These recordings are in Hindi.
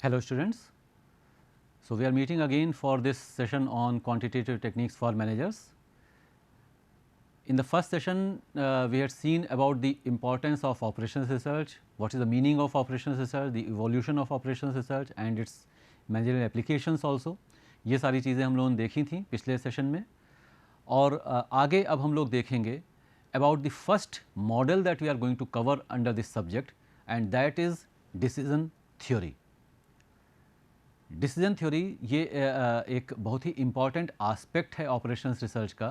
Hello students. So, we are meeting again for this session on quantitative techniques for managers. In the first session, we had seen about the importance of operations research, what is the meaning of operations research, the evolution of operations research and its managerial applications also. ये सारी चीज़ें हम लोगों ने देखी थी पिछले सेशन में और आगे अब हम लोग देखेंगे about the first model that we are going to cover under this subject and that is decision theory. Decision theory ये एक बहुत ही इम्पॉर्टेंट आस्पेक्ट है ऑपरेशंस रिसर्च का।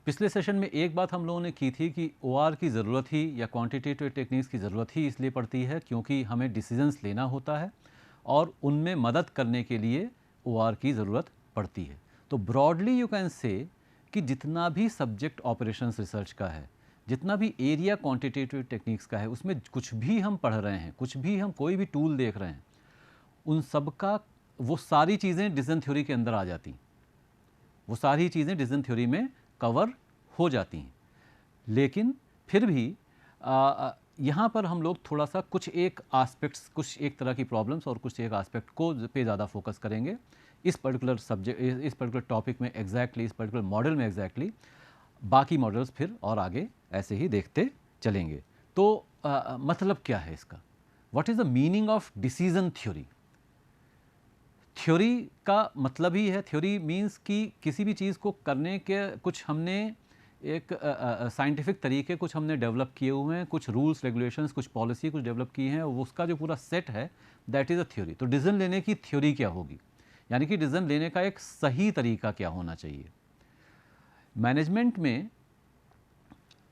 पिछले सेशन में एक बात हम लोगों ने की थी कि ओआर की ज़रूरत ही या क्वांटिटेटिव टेक्निक्स की ज़रूरत ही इसलिए पड़ती है क्योंकि हमें डिसीजंस लेना होता है और उनमें मदद करने के लिए ओआर की ज़रूरत पड़ती है। तो ब्रॉडली यू कैन से कि जितना भी सब्जेक्ट ऑपरेशंस रिसर्च का है, जितना भी एरिया क्वांटिटेटिव टेक्निक्स का है, उसमें कुछ भी हम पढ़ रहे हैं, कुछ भी हम कोई भी टूल देख रहे हैं, उन सब का वो सारी चीज़ें डिसीजन थ्योरी के अंदर आ जाती हैं, वो सारी चीज़ें डिसीजन थ्योरी में कवर हो जाती हैं। लेकिन फिर भी यहाँ पर हम लोग थोड़ा सा कुछ एक आस्पेक्ट्स, कुछ एक तरह की प्रॉब्लम्स और कुछ एक आस्पेक्ट को पे ज़्यादा फोकस करेंगे इस पर्टिकुलर सब्जेक्ट, इस पर्टिकुलर टॉपिक में एग्जैक्टली, इस पर्टिकुलर मॉडल में एग्जैक्टली। बाकी मॉडल्स फिर और आगे ऐसे ही देखते चलेंगे। तो मतलब क्या है इसका, what is the meaning of decision theory? Theory का मतलब ही है, थ्योरी मीन्स कि किसी भी चीज़ को करने के कुछ हमने एक साइंटिफिक तरीके कुछ हमने डेवलप किए हुए हैं, कुछ रूल्स रेगुलेशंस, कुछ पॉलिसी कुछ डेवलप की हैं, वो उसका जो पूरा सेट है दैट इज़ अ थ्योरी। तो डिसीजन लेने की थ्योरी क्या होगी, यानी कि डिसीजन लेने का एक सही तरीका क्या होना चाहिए। मैनेजमेंट में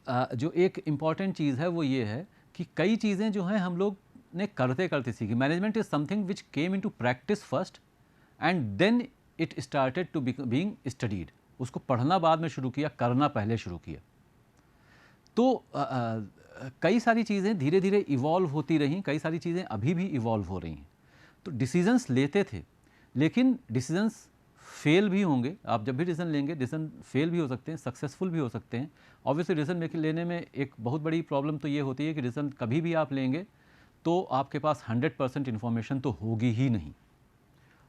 जो एक इम्पॉर्टेंट चीज़ है वो ये है कि कई चीज़ें जो हैं हम लोग ने करते करते सीखी। Management is something which came into practice first and then it started to being studied. उसको पढ़ना बाद में शुरू किया, करना पहले शुरू किया। तो कई सारी चीज़ें धीरे धीरे इवॉल्व होती रहीं, कई सारी चीज़ें अभी भी इवॉल्व हो रही हैं। तो डिसीजंस लेते थे, लेकिन डिसीजंस फेल भी होंगे। आप जब भी डिसीजन लेंगे, डिसीजन फेल भी हो सकते हैं, सक्सेसफुल भी हो सकते हैं। ऑब्वियसली डिसीजन लेने में एक बहुत बड़ी प्रॉब्लम तो ये होती है कि डिसीजन कभी भी आप लेंगे तो आपके पास 100% इन्फॉर्मेशन तो होगी ही नहीं,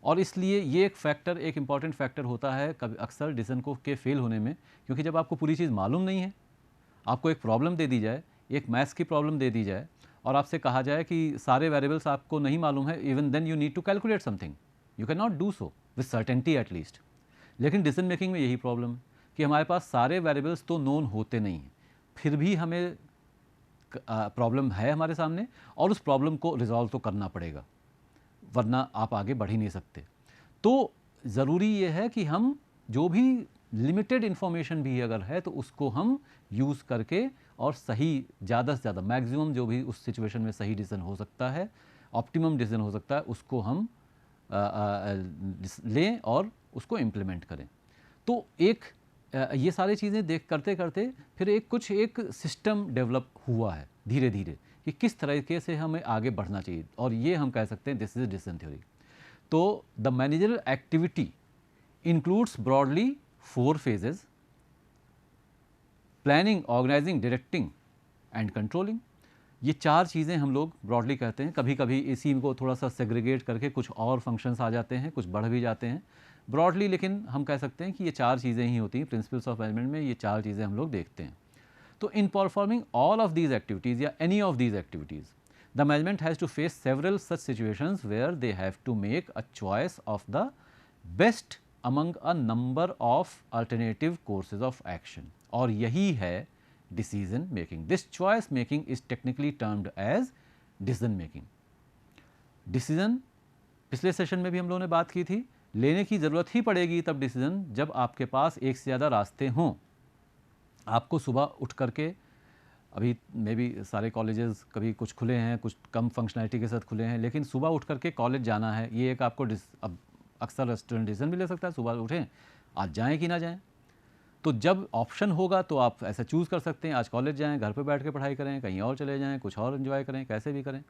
और इसलिए ये एक फैक्टर, एक इम्पॉर्टेंट फैक्टर होता है कभी अक्सर डिसीजन को के फेल होने में। क्योंकि जब आपको पूरी चीज़ मालूम नहीं है, आपको एक प्रॉब्लम दे दी जाए, एक मैथ्स की प्रॉब्लम दे दी जाए और आपसे कहा जाए कि सारे वेरिएबल्स आपको नहीं मालूम है, even then you need to calculate something, you can not do so with certainty at least. लेकिन डिसीजन मेकिंग में यही प्रॉब्लम है कि हमारे पास सारे वेरिएबल्स तो नोन होते नहीं हैं, फिर भी हमें प्रॉब्लम है हमारे सामने और उस प्रॉब्लम को रिजॉल्व तो करना पड़ेगा, वरना आप आगे बढ़ ही नहीं सकते। तो ज़रूरी ये है कि हम जो भी लिमिटेड इन्फॉर्मेशन भी अगर है तो उसको हम यूज़ करके और सही, ज़्यादा से ज़्यादा मैक्सिमम जो भी उस सिचुएशन में सही डिसीजन हो सकता है, ऑप्टिमम डिसीजन हो सकता है, उसको हम लें और उसको इम्प्लीमेंट करें। तो एक ये सारी चीज़ें देख करते करते फिर एक सिस्टम डेवलप हुआ है धीरे धीरे कि किस तरीके से हमें आगे बढ़ना चाहिए, और ये हम कह सकते हैं दिस इज डिसीजन थ्योरी। तो the managerial activity includes broadly 4 phases: planning, organizing, directing and controlling. ये 4 चीज़ें हम लोग ब्रॉडली कहते हैं। कभी कभी इसी को थोड़ा सा सेग्रीगेट करके कुछ और फंक्शंस आ जाते हैं, कुछ बढ़ भी जाते हैं ब्रॉडली, लेकिन हम कह सकते हैं कि ये 4 चीज़ें ही होती हैं। प्रिंसिपल्स ऑफ मैनेजमेंट में ये 4 चीज़ें हम लोग देखते हैं। तो in performing all of these activities या any of these activities, the management has to face several such situations where they have to make a choice of the best among a number of alternative courses of action, और यही है decision making. This choice making is technically termed as decision making. Decision पिछले सेशन में भी हम लोगों ने बात की थी, लेने की ज़रूरत ही पड़ेगी तब डिसीजन जब आपके पास एक से ज़्यादा रास्ते हों। आपको सुबह उठ करके, अभी मे बी सारे कॉलेजेस कभी कुछ खुले हैं, कुछ कम फंक्शनैलिटी के साथ खुले हैं, लेकिन सुबह उठ करके कॉलेज जाना है, ये एक आपको अब अक्सर स्टूडेंट डिसीजन भी ले सकता है सुबह उठें, आज जाएं कि ना जाएं। तो जब ऑप्शन होगा तो आप ऐसा चूज़ कर सकते हैं, आज कॉलेज जाएं, घर पे बैठ के पढ़ाई करें, कहीं और चले जाएं, कुछ और एंजॉय करें, कैसे भी करें।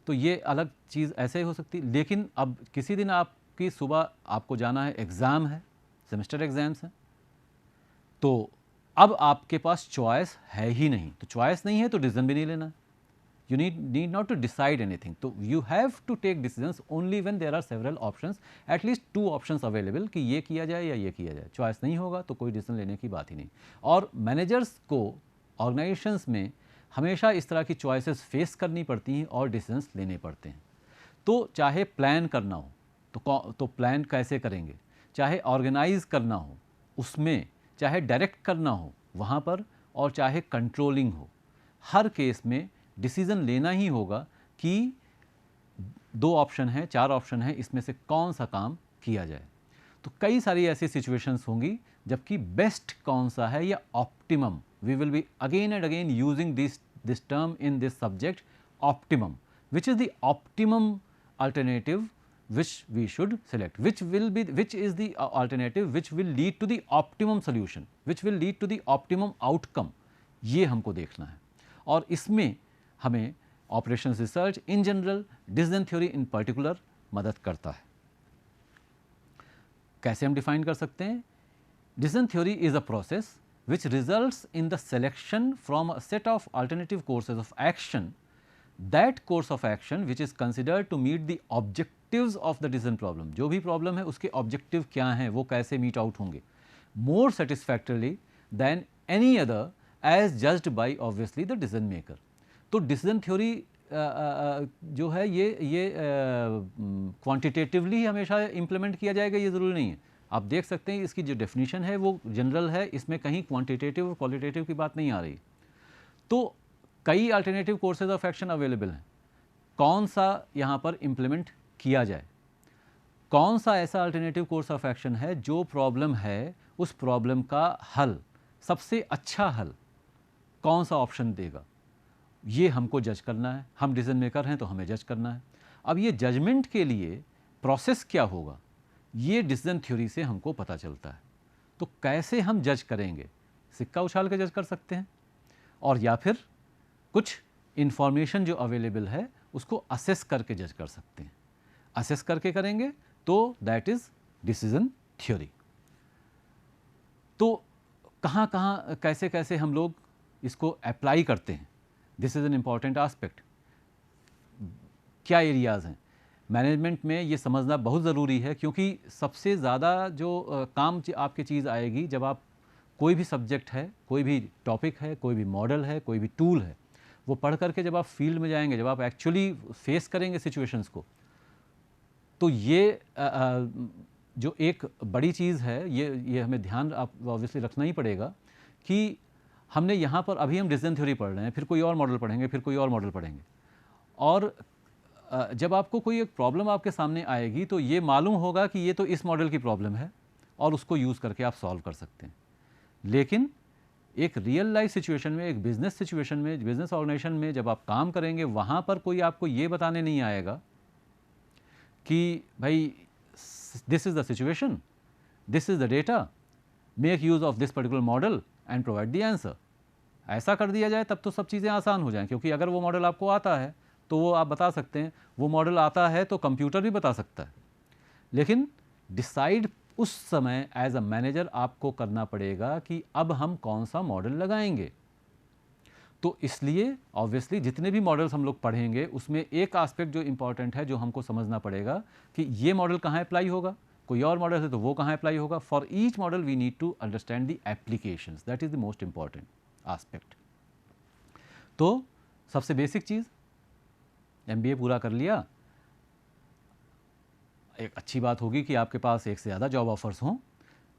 तो ये अलग चीज़ ऐसे ही हो सकती। लेकिन अब किसी दिन आपकी सुबह आपको जाना है, एग्ज़ाम है, सेमेस्टर एग्ज़ाम्स हैं, तो अब आपके पास चॉइस है ही नहीं। तो चॉइस नहीं है तो डिसीजन भी नहीं लेना। You need not to decide anything. So you have to take decisions only when there are several options, at least 2 options available कि ये किया जाए या ये किया जाए. चॉइस नहीं होगा तो कोई डिसीजन लेने की बात ही नहीं. और मैनेजर्स को ऑर्गेनाइजेशंस में हमेशा इस तरह की चॉइसेस फेस करनी पड़ती हैं और डिसीजंस लेने पड़ते हैं. तो चाहे प्लान करना हो तो प्लान कैसे करेंगे, चाहे ऑर्गेनाइज करना हो उसमें, चाहे डायरेक्ट करना हो वहाँ पर, और चाहे कंट्रोलिंग हो, हर केस में डिसीज़न लेना ही होगा कि 2 ऑप्शन हैं, 4 ऑप्शन हैं, इसमें से कौन सा काम किया जाए. तो कई सारी ऐसी सिचुएशंस होंगी जबकि बेस्ट कौन सा है या optimum. We will be again and again using this term in this subject, optimum. Which is the optimum alternative which we should select, which is the alternative which will lead to the optimum solution, which will lead to the optimum outcome. ये हमको देखना है. और इसमें हमें operations research in general, decision theory in particular मदद करता है. कैसे हम डिफाइन कर सकते हैं? Decision theory is a process which results in the selection from a set of alternative courses of action, that course of action which is considered to meet the objectives of the decision problem. जो भी प्रॉब्लम है उसके ऑब्जेक्टिव क्या हैं, वो कैसे मीट आउट होंगे, more satisfactorily than any other as judged by obviously the decision maker. तो डिसीजन थ्योरी जो है ये क्वांटिटेटिवली हमेशा इम्प्लीमेंट किया जाएगा ये ज़रूरी नहीं है. आप देख सकते हैं इसकी जो डेफिनेशन है वो जनरल है, इसमें कहीं क्वांटिटेटिव और क्वालिटेटिव की बात नहीं आ रही. तो कई alternative courses of action available हैं. कौन सा यहाँ पर इम्प्लीमेंट किया जाए, कौन सा ऐसा अल्टरनेटिव कोर्स ऑफ एक्शन है जो प्रॉब्लम है उस प्रॉब्लम का हल, सबसे अच्छा हल कौन सा ऑप्शन देगा, ये हमको जज करना है. हम डिसीजन मेकर हैं तो हमें जज करना है. अब ये जजमेंट के लिए प्रोसेस क्या होगा ये डिसीजन थ्योरी से हमको पता चलता है. तो कैसे हम जज करेंगे? सिक्का उछाल के जज कर सकते हैं, और या फिर कुछ इन्फॉर्मेशन जो अवेलेबल है उसको असेस करके जज कर सकते हैं. असेस करके करेंगे तो दैट इज़ डिसीजन थ्योरी. तो कहाँ कहाँ कैसे कैसे हम लोग इसको अप्लाई करते हैं, this is an important aspect. क्या एरियाज़ हैं मैनेजमेंट में, ये समझना बहुत ज़रूरी है, क्योंकि सबसे ज़्यादा जो काम आपकी चीज़ आएगी जब आप कोई भी सब्जेक्ट है, कोई भी टॉपिक है, कोई भी मॉडल है, कोई भी टूल है, वो पढ़ करके जब आप फील्ड में जाएंगे, जब आप एक्चुअली फेस करेंगे सिचुएशंस को, तो ये जो एक बड़ी चीज़ है ये हमें ध्यान आप ऑब्वियसली रखना ही पड़ेगा कि हमने यहाँ पर अभी हम डिसीजन थ्योरी पढ़ रहे हैं, फिर कोई और मॉडल पढ़ेंगे, फिर कोई और मॉडल पढ़ेंगे, और जब आपको कोई एक प्रॉब्लम आपके सामने आएगी तो ये मालूम होगा कि ये तो इस मॉडल की प्रॉब्लम है और उसको यूज़ करके आप सॉल्व कर सकते हैं. लेकिन एक रियल लाइफ सिचुएशन में, एक बिजनेस सिचुएशन में, बिजनेस ऑर्गेनाइजेशन में जब आप काम करेंगे, वहाँ पर कोई आपको ये बताने नहीं आएगा कि भाई this is the situation, this is the data, make use of this particular model and provide the answer. ऐसा कर दिया जाए तब तो सब चीज़ें आसान हो जाएं, क्योंकि अगर वो मॉडल आपको आता है तो वो आप बता सकते हैं. वो मॉडल आता है तो कंप्यूटर भी बता सकता है, लेकिन डिसाइड उस समय एज अ मैनेजर आपको करना पड़ेगा कि अब हम कौन सा मॉडल लगाएंगे. तो इसलिए ऑब्वियसली जितने भी मॉडल्स हम लोग पढ़ेंगे उसमें एक एस्पेक्ट जो इंपॉर्टेंट है, जो हमको समझना पड़ेगा कि ये मॉडल कहाँ अप्लाई होगा, कोई और मॉडल है तो वो कहाँ अप्लाई होगा. For each model we need to understand the applications, that is the most important aspect. तो सबसे बेसिक चीज़, MBA पूरा कर लिया, एक अच्छी बात होगी कि आपके पास एक से ज़्यादा जॉब ऑफर्स हों.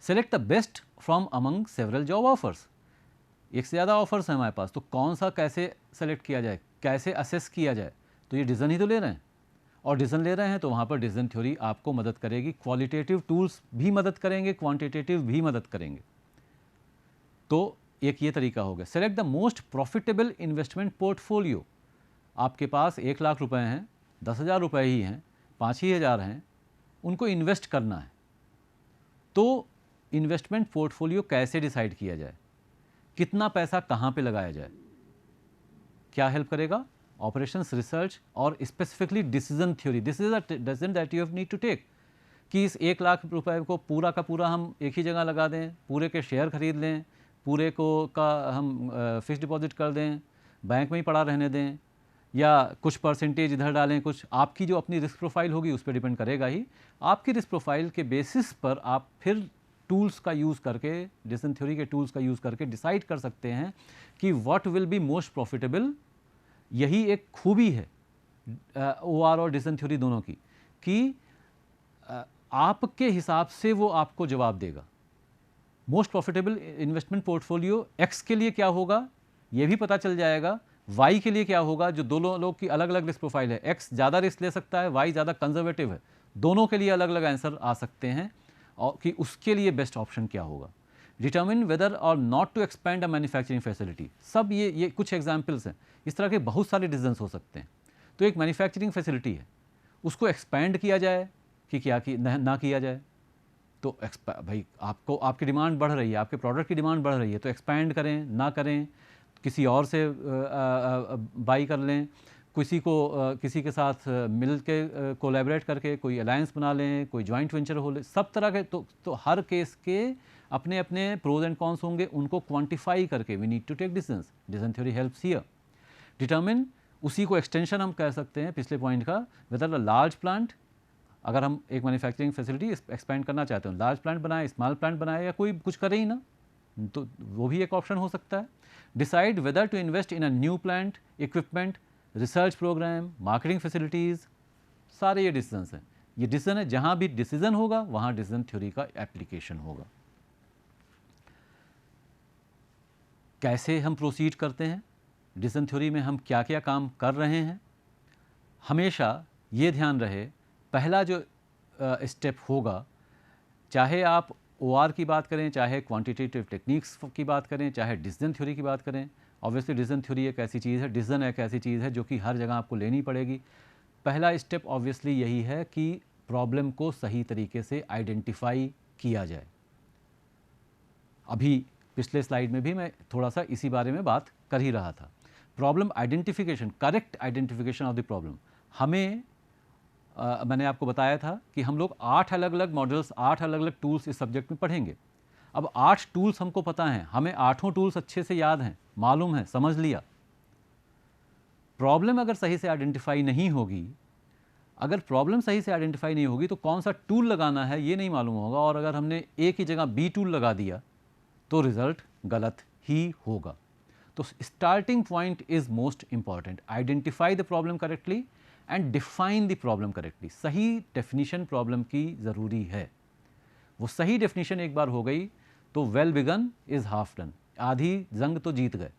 Select the best from among several job offers. एक से ज़्यादा ऑफर्स हैं हमारे पास, तो कौन सा कैसे सेलेक्ट किया जाए, कैसे असेस किया जाए. तो ये डिसीजन ही तो ले रहे हैं, और डिसीजन ले रहे हैं तो वहाँ पर डिसीजन थ्योरी आपको मदद करेगी. क्वालिटेटिव टूल्स भी मदद करेंगे, क्वांटिटेटिव भी मदद करेंगे. तो एक ये तरीका हो गया. Select the most profitable investment portfolio. आपके पास 1 लाख रुपए हैं, 10,000 रुपये ही हैं, 5 ही हज़ार हैं, उनको इन्वेस्ट करना है. तो इन्वेस्टमेंट पोर्टफोलियो कैसे डिसाइड किया जाए, कितना पैसा कहाँ पे लगाया जाए, क्या हेल्प करेगा? ऑपरेशंस रिसर्च और specifically decision theory. This is a decision that you have need to take कि इस 1 लाख रुपए को पूरा का पूरा हम एक ही जगह लगा दें, पूरे के शेयर खरीद लें, पूरे को का हम फिक्स डिपॉजिट कर दें, बैंक में ही पड़ा रहने दें, या कुछ परसेंटेज इधर डालें, कुछ आपकी जो अपनी रिस्क प्रोफाइल होगी उस पर डिपेंड करेगा ही। आपकी रिस्क प्रोफाइल के बेसिस पर आप फिर टूल्स का यूज़ करके, डिसीजन थ्योरी के टूल्स का यूज़ करके डिसाइड कर सकते हैं कि what will be most profitable. यही एक खूबी है OR और डिसीजन थ्योरी दोनों की, कि आपके हिसाब से वो आपको जवाब देगा। Most profitable investment portfolio x के लिए क्या होगा ये भी पता चल जाएगा, वाई के लिए क्या होगा, जो दोनों लोग की अलग अलग रिस्क प्रोफाइल है। एक्स ज़्यादा रिस्क ले सकता है, वाई ज़्यादा कंजर्वेटिव है, दोनों के लिए अलग अलग आंसर आ सकते हैं और कि उसके लिए बेस्ट ऑप्शन क्या होगा। Determine whether or not to expand a manufacturing facility, सब ये कुछ एग्जाम्पल्स हैं। इस तरह के बहुत सारे डिसीजंस हो सकते हैं। तो एक मैन्युफैक्चरिंग फैसिलिटी है, उसको एक्सपैंड किया जाए कि क्या कि ना किया जाए। तो भाई आपको आपकी डिमांड बढ़ रही है, आपके प्रोडक्ट की डिमांड बढ़ रही है, तो एक्सपैंड करें ना करें, किसी और से बाई कर लें, किसी के साथ मिल के कोलैबोरेट करके कोई अलायंस बना लें, कोई जॉइंट वेंचर हो ले, सब तरह के। तो हर केस के अपने अपने प्रोज एंड कॉन्स होंगे, उनको क्वांटिफाई करके we need to take decisions. Decision theory helps here. Determine, उसी को एक्सटेंशन हम कह सकते हैं पिछले पॉइंट का, वेदर अ लार्ज प्लांट, अगर हम एक मैन्युफैक्चरिंग फैसिलिटी एक्सपेंड करना चाहते हो, लार्ज प्लांट बनाए, स्मॉल प्लांट बनाए, या कोई कुछ करे ही ना, तो वो भी एक ऑप्शन हो सकता है। Decide whether to invest in a new plant, equipment, research program, marketing facilities, सारे ये डिसीजंस हैं। ये डिसीजन है, जहाँ भी डिसीजन होगा वहाँ डिसीजन थ्योरी का एप्लीकेशन होगा। कैसे हम प्रोसीड करते हैं, डिसीजन थ्योरी में हम क्या क्या काम कर रहे हैं, हमेशा ये ध्यान रहे, पहला जो स्टेप होगा, चाहे आप OR की बात करें, चाहे क्वांटिटेटिव टेक्निक्स की बात करें, चाहे डिसीजन थ्योरी की बात करें, ऑब्वियसली डिसीजन थ्योरी एक ऐसी चीज़ है, डिसीजन एक ऐसी चीज़ है जो कि हर जगह आपको लेनी पड़ेगी। पहला स्टेप ऑब्वियसली यही है कि प्रॉब्लम को सही तरीके से आइडेंटिफाई किया जाए। अभी पिछले स्लाइड में भी मैं थोड़ा सा इसी बारे में बात कर ही रहा था। Problem identification, correct identification of the problem. हमें मैंने आपको बताया था कि हम लोग 8 अलग अलग मॉडल्स, 8 अलग अलग टूल्स इस सब्जेक्ट में पढ़ेंगे। अब 8 टूल्स हमको पता हैं, हमें 8 टूल्स अच्छे से याद हैं, मालूम है, समझ लिया। प्रॉब्लम अगर सही से आइडेंटिफाई नहीं होगी, अगर प्रॉब्लम सही से आइडेंटिफाई नहीं होगी तो कौन सा टूल लगाना है ये नहीं मालूम होगा, और अगर हमने ए की जगह बी टूल लगा दिया तो रिजल्ट गलत ही होगा। तो starting point is most important. Identify the problem correctly and define the problem correctly. सही डेफिनेशन प्रॉब्लम की ज़रूरी है। वो सही डेफिनेशन एक बार हो गई तो well begin is half done, आधी जंग तो जीत गए,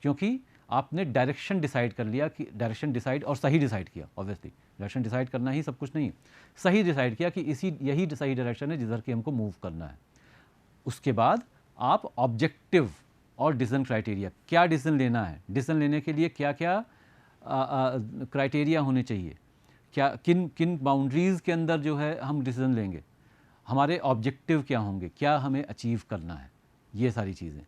क्योंकि आपने डायरेक्शन डिसाइड कर लिया, कि डायरेक्शन डिसाइड और सही डिसाइड किया। ऑब्वियसली डायरेक्शन डिसाइड करना ही सब कुछ नहीं है, सही डिसाइड किया कि यही सही डायरेक्शन है जिधर की हमको मूव करना है। उसके बाद आप ऑब्जेक्टिव और डिसीजन क्राइटेरिया, क्या डिसीजन लेना है, डिसीजन लेने के लिए क्या क्या क्राइटेरिया होने चाहिए, क्या किन किन बाउंड्रीज़ के अंदर जो है हम डिसीजन लेंगे, हमारे ऑब्जेक्टिव क्या होंगे, क्या हमें अचीव करना है, ये सारी चीज़ें।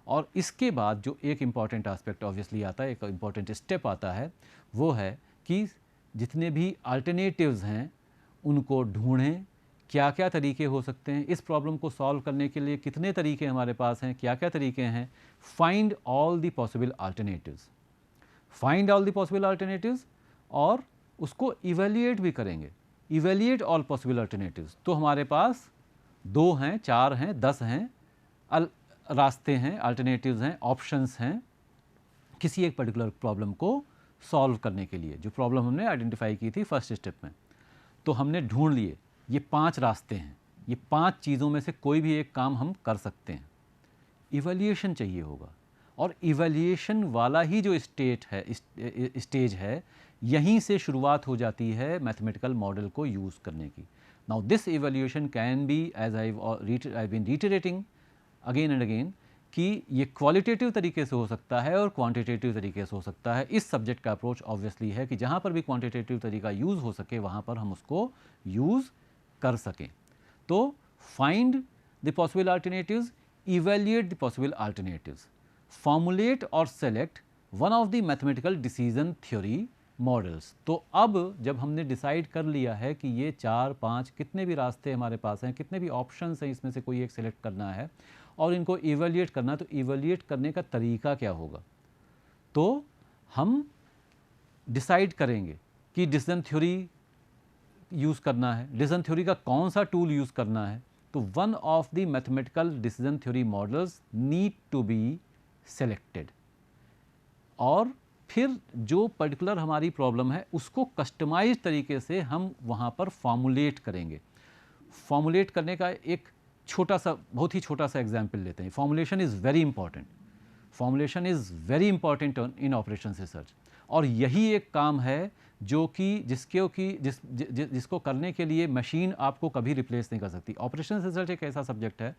और इसके बाद जो एक इम्पॉर्टेंट एस्पेक्ट ऑब्वियसली आता है, एक इम्पॉर्टेंट स्टेप आता है, वो है कि जितने भी अल्टरनेटिव्स हैं उनको ढूंढें। क्या क्या तरीके हो सकते हैं इस प्रॉब्लम को सॉल्व करने के लिए, कितने तरीके हमारे पास हैं, क्या क्या तरीके हैं। Find all the possible alternatives, find all the possible alternatives, और उसको इवेल्युएट भी करेंगे। इवेल्युएट ऑल पॉसिबल अल्टरनेटिव्स, तो हमारे पास 2 हैं, 4 हैं, 10 हैं, रास्ते हैं, अल्टरनेटिव्स हैं, ऑप्शंस हैं किसी एक पर्टिकुलर प्रॉब्लम को सॉल्व करने के लिए, जो प्रॉब्लम हमने आइडेंटिफाई की थी फर्स्ट स्टेप में। तो हमने ढूंढ लिए ये 5 रास्ते हैं, ये 5 चीज़ों में से कोई भी एक काम हम कर सकते हैं। इवैल्यूएशन चाहिए होगा, और इवैल्यूएशन वाला ही जो स्टेज है, यहीं से शुरुआत हो जाती है मैथमेटिकल मॉडल को यूज़ करने की। Now this evaluation can be, as I been reiterating again and again, कि ये क्वालिटेटिव तरीके से हो सकता है और क्वांटिटेटिव तरीके से हो सकता है। इस सब्जेक्ट का अप्रोच ऑब्वियसली है कि जहाँ पर भी क्वांटिटेटिव तरीका यूज़ हो सके वहाँ पर हम उसको यूज़ कर सकें। तो find the possible alternatives, evaluate the possible alternatives, formulate or select one of the mathematical decision theory models। तो अब जब हमने डिसाइड कर लिया है कि ये 4-5 कितने भी रास्ते हमारे पास हैं, कितने भी ऑप्शंस हैं, इसमें से कोई एक सिलेक्ट करना है और इनको इवेल्युएट करना है, तो इवेल्युएट करने का तरीका क्या होगा। तो हम डिसाइड करेंगे कि डिसीजन थ्योरी यूज़ करना है, डिसीजन थ्योरी का कौन सा टूल यूज़ करना है, तो one of the mathematical decision theory models need to be selected और फिर जो पर्टिकुलर हमारी प्रॉब्लम है उसको कस्टमाइज तरीके से हम वहाँ पर फॉर्मुलेट करेंगे। फॉर्मुलेट करने का एक छोटा सा, बहुत ही छोटा सा एग्जाम्पल लेते हैं। Formulation is very important, formulation is very important in operation research, और यही एक काम है जो कि जिसको करने के लिए मशीन आपको कभी रिप्लेस नहीं कर सकती। ऑपरेशन रिसर्च एक ऐसा सब्जेक्ट है,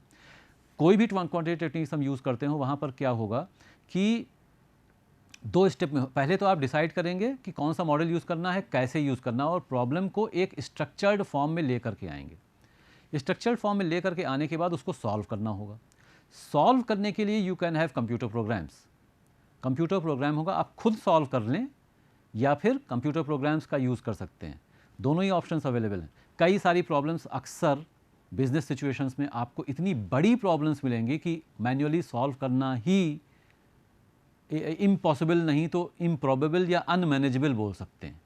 कोई भी क्वांटिटेटिव टेक्निक्स हम यूज़ करते हो वहाँ पर क्या होगा कि दो स्टेप में, पहले तो आप डिसाइड करेंगे कि कौन सा मॉडल यूज़ करना है, कैसे यूज़ करना है, और प्रॉब्लम को एक स्ट्रक्चर्ड फॉर्म में लेकर के आएंगे। स्ट्रक्चर्ड फॉर्म में लेकर के आने के बाद उसको सॉल्व करना होगा। सॉल्व करने के लिए you can have computer programs, computer program होगा, आप खुद सॉल्व कर लें या फिर कंप्यूटर प्रोग्राम्स का यूज़ कर सकते हैं, दोनों ही ऑप्शंस अवेलेबल हैं। कई सारी प्रॉब्लम्स अक्सर बिजनेस सिचुएशंस में आपको इतनी बड़ी प्रॉब्लम्स मिलेंगी कि मैन्युअली सॉल्व करना ही इम्पॉसिबल नहीं तो इम्प्रॉबेबल या अनमैनेजेबल बोल सकते हैं।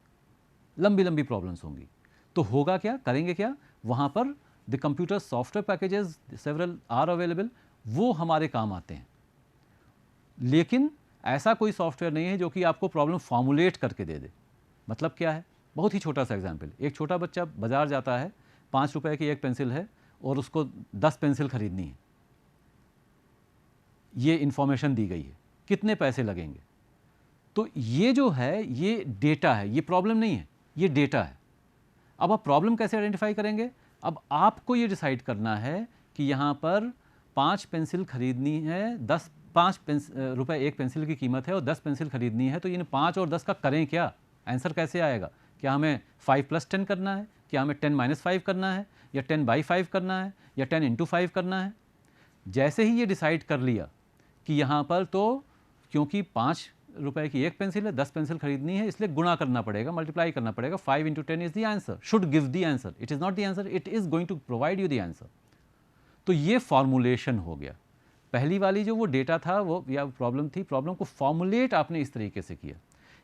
लंबी लंबी प्रॉब्लम्स होंगी, तो होगा क्या, करेंगे क्या, वहाँ पर the computer software packages several are available, वो हमारे काम आते हैं। लेकिन ऐसा कोई सॉफ्टवेयर नहीं है जो कि आपको प्रॉब्लम फॉर्मुलेट करके दे दे। मतलब क्या है, बहुत ही छोटा सा एग्जाम्पल, एक छोटा बच्चा बाजार जाता है, 5 रुपए की एक पेंसिल है और उसको 10 पेंसिल खरीदनी है, ये इंफॉर्मेशन दी गई है, कितने पैसे लगेंगे। तो ये जो है ये डेटा है, ये प्रॉब्लम नहीं है, ये डेटा है। अब आप प्रॉब्लम कैसे आइडेंटिफाई करेंगे, अब आपको ये डिसाइड करना है कि यहाँ पर 5 पेंसिल खरीदनी है, 5 रुपए एक पेंसिल की कीमत है और 10 पेंसिल खरीदनी है, तो इन 5 और 10 का करें क्या, आंसर कैसे आएगा, क्या हमें 5 + 10 करना है, क्या हमें 10 - 5 करना है, या 10/5 करना है, या 10 × 5 करना है। जैसे ही ये डिसाइड कर लिया कि यहाँ पर तो क्योंकि 5 रुपए की एक पेंसिल है, 10 पेंसिल खरीदनी है, इसलिए गुणा करना पड़ेगा, मल्टीप्लाई करना पड़ेगा, 5 × 10 is the answer, should give the answer, it is not the answer, it is going to provide you the answer. तो ये फॉर्मुलेशन हो गया। पहली वाली जो वो डेटा था वो या प्रॉब्लम थी, प्रॉब्लम को फॉर्मुलेट आपने इस तरीके से किया।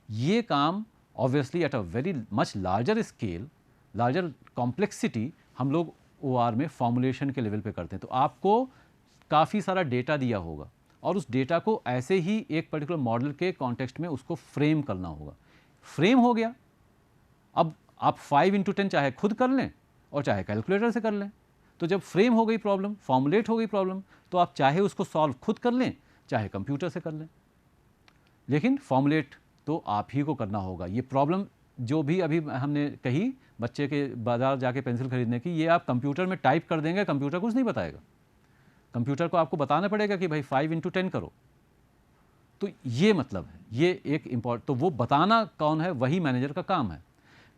ये काम obviously at a very much larger scale, larger complexity हम लोग OR में फॉर्मुलेशन के लेवल पे करते हैं। तो आपको काफ़ी सारा डेटा दिया होगा और उस डेटा को ऐसे ही एक पर्टिकुलर मॉडल के कॉन्टेक्स्ट में उसको फ्रेम करना होगा। फ्रेम हो गया, अब आप 5 × 10 चाहे खुद कर लें और चाहे कैलकुलेटर से कर लें। तो जब फ्रेम हो गई प्रॉब्लम, फॉर्मुलेट हो गई प्रॉब्लम, तो आप चाहे उसको सॉल्व खुद कर लें चाहे कंप्यूटर से कर लें, लेकिन फॉर्मुलेट तो आप ही को करना होगा। ये प्रॉब्लम जो भी अभी हमने कही बच्चे के बाजार जाके पेंसिल खरीदने की, ये आप कंप्यूटर में टाइप कर देंगे, कंप्यूटर कुछ नहीं बताएगा, कंप्यूटर को आपको बताना पड़ेगा कि भाई 5 × 10 करो। तो ये मतलब है, ये एक इम्पॉर्टेंट, तो वो बताना कौन है, वही मैनेजर का काम है।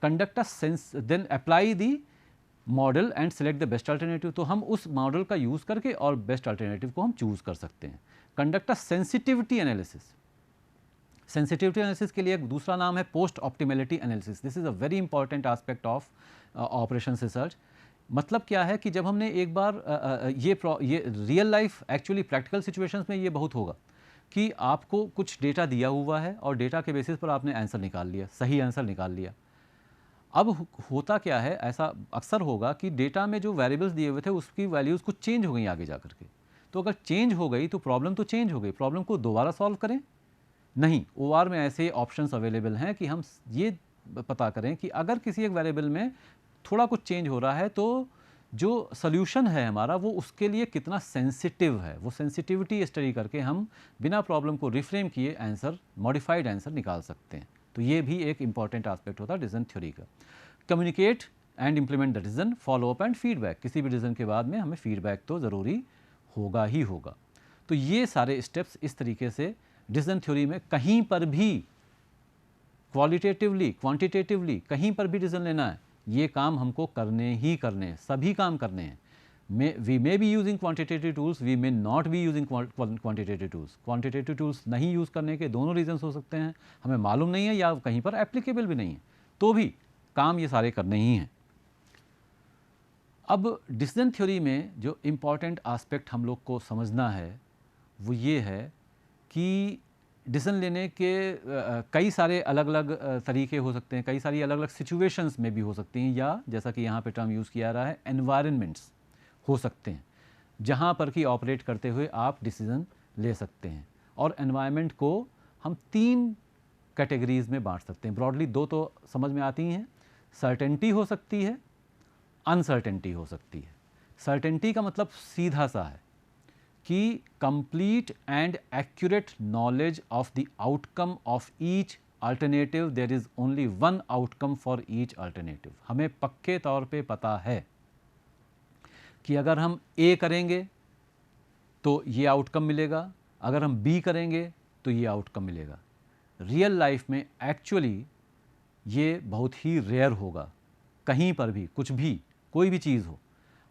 Conduct a sense, then apply the model and select the best alternative. तो हम उस मॉडल का यूज़ करके और बेस्ट अल्टरनेटिव को हम चूज़ कर सकते हैं। Conduct a sensitivity analysis. Sensitivity analysis के लिए एक दूसरा नाम है post optimality analysis. This is a very important aspect of operation research. मतलब क्या है कि जब हमने एक बार ये real life actually practical situations में ये बहुत होगा कि आपको कुछ डेटा दिया हुआ है और डेटा के बेसिस पर आपने आंसर निकाल लिया, सही आंसर निकाल लिया। अब होता क्या है, ऐसा अक्सर होगा कि डेटा में जो वेरिएबल्स दिए हुए थे उसकी वैल्यूज़ कुछ चेंज हो गई आगे जा करके। तो अगर चेंज हो गई तो प्रॉब्लम तो चेंज हो गई, प्रॉब्लम को दोबारा सॉल्व करें नहीं। OR में ऐसे ऑप्शंस अवेलेबल हैं कि हम ये पता करें कि अगर किसी एक वेरिएबल में थोड़ा कुछ चेंज हो रहा है तो जो सॉल्यूशन है हमारा वो उसके लिए कितना सेंसिटिव है, वो सेंसिटिविटी स्टडी करके हम बिना प्रॉब्लम को रिफ्रेम किए आंसर, मॉडिफाइड आंसर निकाल सकते हैं। तो ये भी एक इंपॉर्टेंट एस्पेक्ट होता है डिसीजन थ्योरी का। Communicate and implement the decision, follow up and feedback. किसी भी डिसीजन के बाद में हमें फीडबैक तो ज़रूरी होगा ही होगा। तो ये सारे स्टेप्स इस तरीके से डिसीजन थ्योरी में कहीं पर भी क्वालिटेटिवली, क्वांटिटेटिवली कहीं पर भी डिसीजन लेना है, ये काम हमको करने ही करने हैं, सभी काम करने हैं। We may be using quantitative tools, we may not be using quantitative tools. Quantitative tools नहीं यूज़ करने के दोनों रीजंस हो सकते हैं, हमें मालूम नहीं है या कहीं पर एप्लीकेबल भी नहीं है, तो भी काम ये सारे करने ही हैं। अब डिसीजन थ्योरी में जो इम्पॉर्टेंट एस्पेक्ट हम लोग को समझना है वो ये है कि डिसीजन लेने के कई सारे अलग अलग तरीके हो सकते हैं, कई सारी अलग अलग सिचुएशंस में भी हो सकती हैं, या जैसा कि यहाँ पे टर्म यूज़ किया रहा है एनवायरनमेंट्स हो सकते हैं जहाँ पर कि ऑपरेट करते हुए आप डिसीज़न ले सकते हैं। और एनवायरनमेंट को हम 3 कैटेगरीज में बांट सकते हैं। ब्रॉडली 2 तो समझ में आती हैं, सर्टेनिटी हो सकती है, अनसर्टेनिटी हो सकती है। सर्टेनिटी का मतलब सीधा सा है कि complete and accurate knowledge of the outcome of each alternative, there is only one outcome for each alternative. हमें पक्के तौर पे पता है कि अगर हम ए करेंगे तो ये आउटकम मिलेगा, अगर हम बी करेंगे तो ये आउटकम मिलेगा। रियल लाइफ में एक्चुअली ये बहुत ही रेयर होगा, कहीं पर भी कुछ भी कोई भी चीज़ हो,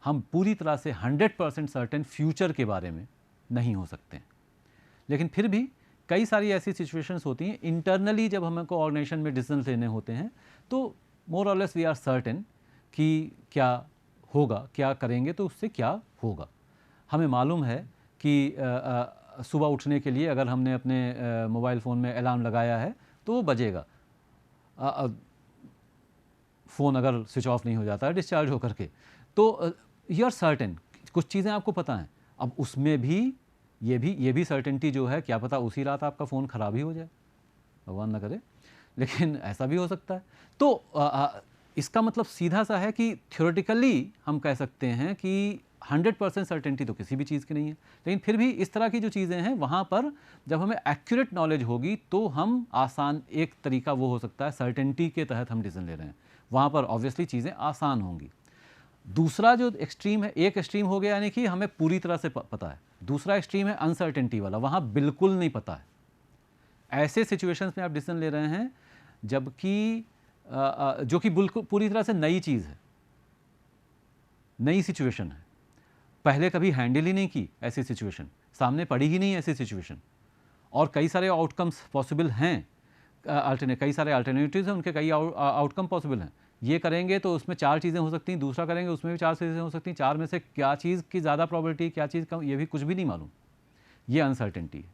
हम पूरी तरह से 100% सर्टेन फ्यूचर के बारे में नहीं हो सकते हैं। लेकिन फिर भी कई सारी ऐसी सिचुएशंस होती हैं इंटरनली, जब हमको ऑर्गेनाइजेशन में डिसीजन लेने होते हैं तो मोर और लेस वी आर सर्टेन कि क्या होगा, क्या करेंगे तो उससे क्या होगा। हमें मालूम है कि सुबह उठने के लिए अगर हमने अपने मोबाइल फ़ोन में अलार्म लगाया है तो वो बजेगा। फ़ोन अगर स्विच ऑफ नहीं हो जाता है डिस्चार्ज होकर के, तो यू आर सर्टेन, कुछ चीज़ें आपको पता हैं। अब उसमें भी ये भी सर्टेनिटी जो है, क्या पता उसी रात आपका फ़ोन ख़राब ही हो जाए, भगवान ना करे, लेकिन ऐसा भी हो सकता है। तो इसका मतलब सीधा सा है कि थ्योरेटिकली हम कह सकते हैं कि 100% सर्टेनिटी तो किसी भी चीज़ की नहीं है, लेकिन फिर भी इस तरह की जो चीज़ें हैं वहाँ पर जब हमें एक्यूरेट नॉलेज होगी तो हम आसान, एक तरीका वो हो सकता है सर्टेनिटी के तहत हम डिसीजन ले रहे हैं, वहाँ पर ऑब्वियसली चीज़ें आसान होंगी। दूसरा जो एक्सट्रीम है, एक एक्सट्रीम हो गया यानी कि हमें पूरी तरह से पता है, दूसरा एक्सट्रीम है अनसर्टेनिटी वाला, वहाँ बिल्कुल नहीं पता है। ऐसे सिचुएशंस में आप डिसीजन ले रहे हैं जबकि जो कि बिल्कुल पूरी तरह से नई चीज़ है, नई सिचुएशन है, पहले कभी हैंडल ही नहीं की ऐसी सिचुएशन, सामने पड़ी ही नहीं ऐसी सिचुएशन, और कई सारे आउटकम्स पॉसिबल हैं, कई सारे अल्टरनेटिव्स हैं, उनके कई आउटकम पॉसिबल हैं। ये करेंगे तो उसमें 4 चीज़ें हो सकती हैं, दूसरा करेंगे उसमें भी 4 चीज़ें हो सकती हैं, 4 में से क्या चीज़ की ज़्यादा प्रॉबिलिटी, क्या चीज़ कम, ये भी कुछ भी नहीं मालूम। ये अनसर्टेनिटी है।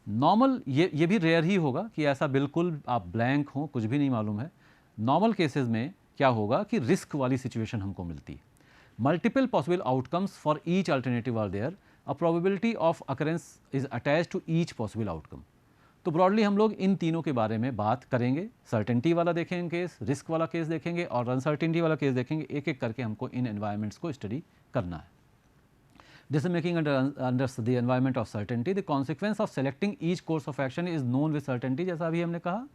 नॉर्मल ये भी रेयर ही होगा कि ऐसा बिल्कुल आप ब्लैंक हों, कुछ भी नहीं मालूम है। नॉर्मल केसेस में क्या होगा कि रिस्क वाली सिचुएशन हमको मिलती है। Multiple possible outcomes for each alternative are there, a probability of occurrence is attached to each possible outcome. तो ब्रॉडली हम लोग इन तीनों के बारे में बात करेंगे। सर्टेनिटी वाला देखेंगे केस, रिस्क वाला केस देखेंगे और अनसर्टेनिटी वाला केस देखेंगे। एक एक करके हमको इन एनवायरनमेंट्स को स्टडी करना है। Decision making under the environment of certainty, the consequence of selecting each course of action is known with certainty. जैसा अभी हमने कहा,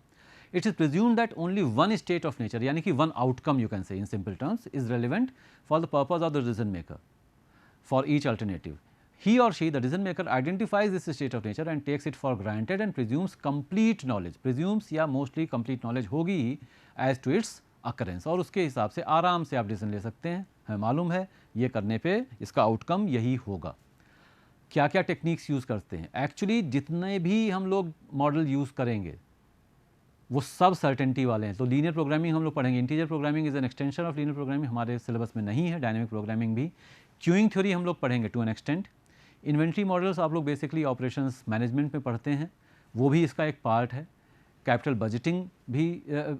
it is presumed that only one state of nature, यानी कि one outcome you can say in simple terms, is relevant for the purpose of the decision maker for each alternative. He or she, the decision maker, identifies this state of nature and takes it for granted and presumes complete knowledge. Presumes या mostly complete knowledge होगी ही as to its occurrence, और उसके हिसाब से आराम से आप डिसीजन ले सकते हैं। हमें मालूम है ये करने पे इसका आउटकम यही होगा। क्या क्या टेक्निक्स यूज़ करते हैं? एक्चुअली जितने भी हम लोग मॉडल यूज़ करेंगे वो सब सर्टेनिटी वाले हैं। तो लीनियर प्रोग्रामिंग हम लोग पढ़ेंगे, integer programming is an extension of linear programming, हमारे सिलेबस में नहीं है। डायनेमिक प्रोग्रामिंग भी, क्यूइंग थ्योरी हम लोग पढ़ेंगे to an extent. Inventory models आप लोग बेसिकली ऑपरेशंस मैनेजमेंट में पढ़ते हैं, वो भी इसका एक पार्ट है। कैपिटल बजटिंग भी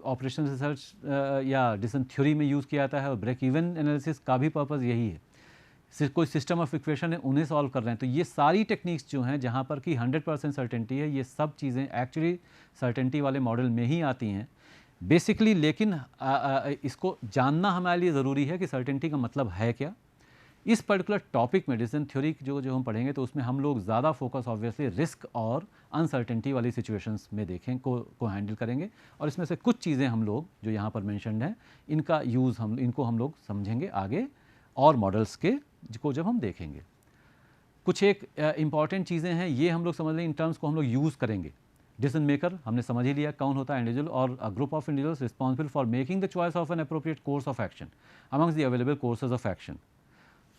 ऑपरेशन रिसर्च या डिसीजन थ्योरी में यूज़ किया जाता है, और ब्रेक इवन एनालिसिस का भी पर्पज़ यही है। कोई सिस्टम ऑफ इक्वेशन है उन्हें सॉल्व कर रहे हैं, तो ये सारी टेक्निक्स जो हैं जहाँ पर कि 100% सर्टेनिटी है, ये सब चीज़ें एक्चुअली सर्टेनिटी वाले मॉडल में ही आती हैं बेसिकली। लेकिन इसको जानना हमारे लिए ज़रूरी है कि सर्टेनिटी का मतलब है क्या। इस पर्टिकुलर टॉपिक में डिसीजन थ्योरी जो हम पढ़ेंगे तो उसमें हम लोग ज़्यादा फोकस ऑब्वियसली रिस्क और अनसर्टेनिटी वाली सिचुएशंस में देखें को हैंडल करेंगे, और इसमें से कुछ चीज़ें हम लोग जो यहाँ पर मेंशन्ड हैं इनका यूज़ इनको हम लोग समझेंगे आगे, और मॉडल्स के को जब हम देखेंगे। कुछ एक इंपॉर्टेंट चीज़ें हैं, ये हम लोग समझ लें, इन टर्म्स को हम लोग यूज़ करेंगे। डिसीजन मेकर हमने समझ ही लिया कौन होता है, इंडिविजुअल और a group of individuals responsible for making the choice of an appropriate course of action amongst the available courses of action.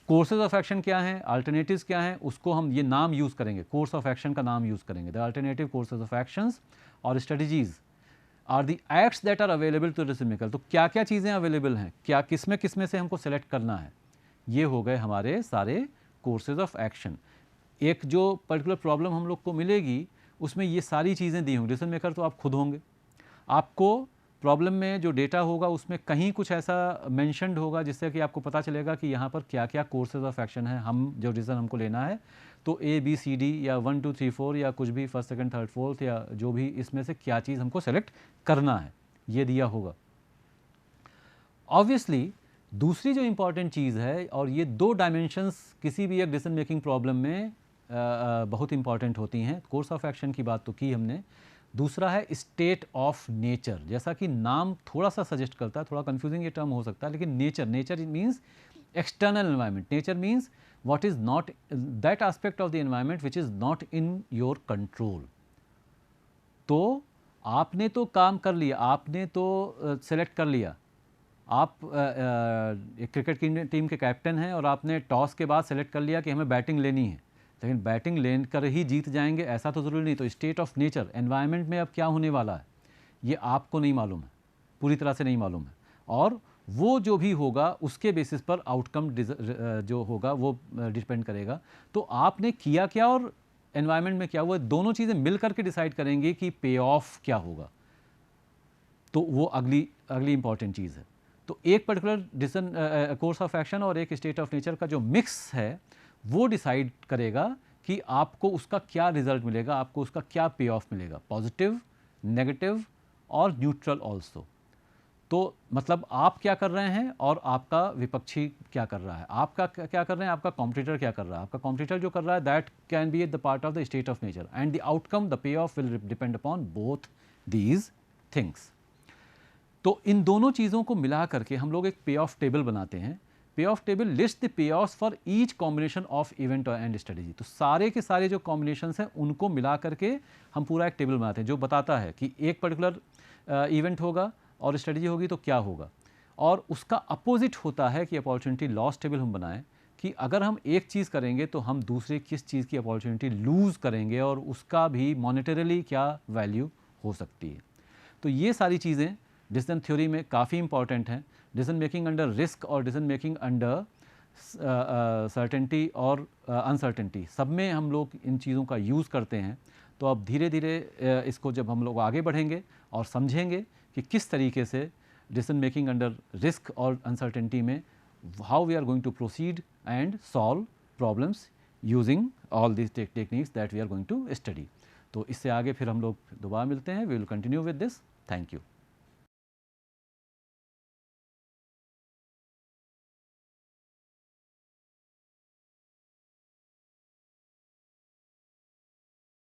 Courses of action क्या हैं, अल्टरनेटिव्स क्या हैं, उसको हम ये नाम यूज़ करेंगे, कोर्स ऑफ एक्शन का नाम यूज़ करेंगे। The alternative courses of actions और strategies are the acts that are available to decision maker. तो क्या क्या चीज़ें अवेलेबल हैं, क्या किसमें से हमको सेलेक्ट करना है, ये हो गए हमारे सारे कोर्सेज ऑफ एक्शन। एक जो पर्टिकुलर प्रॉब्लम हम लोग को मिलेगी उसमें ये सारी चीज़ें दी होंगी। डिसीजन मेकर तो आप खुद होंगे, आपको प्रॉब्लम में जो डेटा होगा उसमें कहीं कुछ ऐसा मेंशन्ड होगा जिससे कि आपको पता चलेगा कि यहाँ पर क्या क्या कोर्सेज ऑफ एक्शन है, हम जो डिसीजन हमको लेना है तो ABCD या 1 2 3 4 या कुछ भी फर्स्ट सेकंड थर्ड फोर्थ या जो भी इसमें से क्या चीज़ हमको सेलेक्ट करना है, ये दिया होगा। ऑब्वियसली दूसरी जो इम्पॉर्टेंट चीज़ है, और ये दो डायमेंशंस किसी भी एक डिसीजन मेकिंग प्रॉब्लम में बहुत इंपॉर्टेंट होती हैं। कोर्स ऑफ एक्शन की बात तो की हमने, दूसरा है स्टेट ऑफ नेचर। जैसा कि नाम थोड़ा सा सजेस्ट करता है, थोड़ा कंफ्यूजिंग ये टर्म हो सकता है, लेकिन nature means external environment. Nature means what is not that aspect of the environment which is not in your control। तो आपने तो काम कर लिया, आपने तो सेलेक्ट कर लिया, आप एक क्रिकेट की टीम के कैप्टन हैं और आपने टॉस के बाद सेलेक्ट कर लिया कि हमें बैटिंग लेनी है, लेकिन बैटिंग लेकर ही जीत जाएंगे ऐसा तो ज़रूरी नहीं। तो स्टेट ऑफ नेचर, एनवायरनमेंट में अब क्या होने वाला है ये आपको नहीं मालूम है, पूरी तरह से नहीं मालूम है, और वो जो भी होगा उसके बेसिस पर आउटकम जो होगा वो डिपेंड करेगा। तो आपने किया क्या और एनवायरनमेंट में क्या हुआ, दोनों चीज़ें मिल करके डिसाइड करेंगी कि पे ऑफ क्या होगा। तो वो अगली इंपॉर्टेंट चीज़ है। तो एक particular decision course of action और एक स्टेट ऑफ नेचर का जो मिक्स है वो डिसाइड करेगा कि आपको उसका क्या रिजल्ट मिलेगा, आपको उसका क्या पे ऑफ मिलेगा, पॉजिटिव, नेगेटिव और न्यूट्रल ऑल्सो। तो मतलब आप क्या कर रहे हैं और आपका विपक्षी क्या कर रहा है, आपका क्या कर रहे हैं, आपका कॉम्पिटिटर क्या कर रहा है। आपका कॉम्पिटिटर जो कर रहा है that can be at the part of the state of nature, and the outcome, the pay of will depend upon both these things. तो इन दोनों चीज़ों को मिला करके हम लोग एक पे ऑफ टेबल बनाते हैं। पे of table list the pay of for each combination of event and strategy. तो सारे के सारे जो कॉम्बिनेशंस हैं उनको मिला करके हम पूरा एक टेबल बनाते हैं जो बताता है कि एक पर्टिकुलर इवेंट होगा और स्ट्रेटजी होगी तो क्या होगा। और उसका अपोजिट होता है कि अपॉर्चुनिटी लॉस टेबल हम बनाएं कि अगर हम एक चीज़ करेंगे तो हम दूसरे किस चीज़ की अपॉर्चुनिटी लूज़ करेंगे और उसका भी मॉनेटरली क्या वैल्यू हो सकती है। तो ये सारी चीज़ें डिसीजन थ्योरी में काफ़ी इंपॉर्टेंट हैं। डिसीजन मेकिंग अंडर रिस्क और डिसीजन मेकिंग अंडर सर्टेनिटी और अनसर्टेनिटी, सब में हम लोग इन चीज़ों का यूज़ करते हैं। तो अब धीरे धीरे इसको जब हम लोग आगे बढ़ेंगे और समझेंगे कि किस तरीके से डिसीजन मेकिंग अंडर रिस्क और अनसर्टेनिटी में how we are going to proceed and solve problems using all this techniques that we are going to study. तो इससे आगे फिर हम लोग दोबारा मिलते हैं, we will continue with this. Thank you.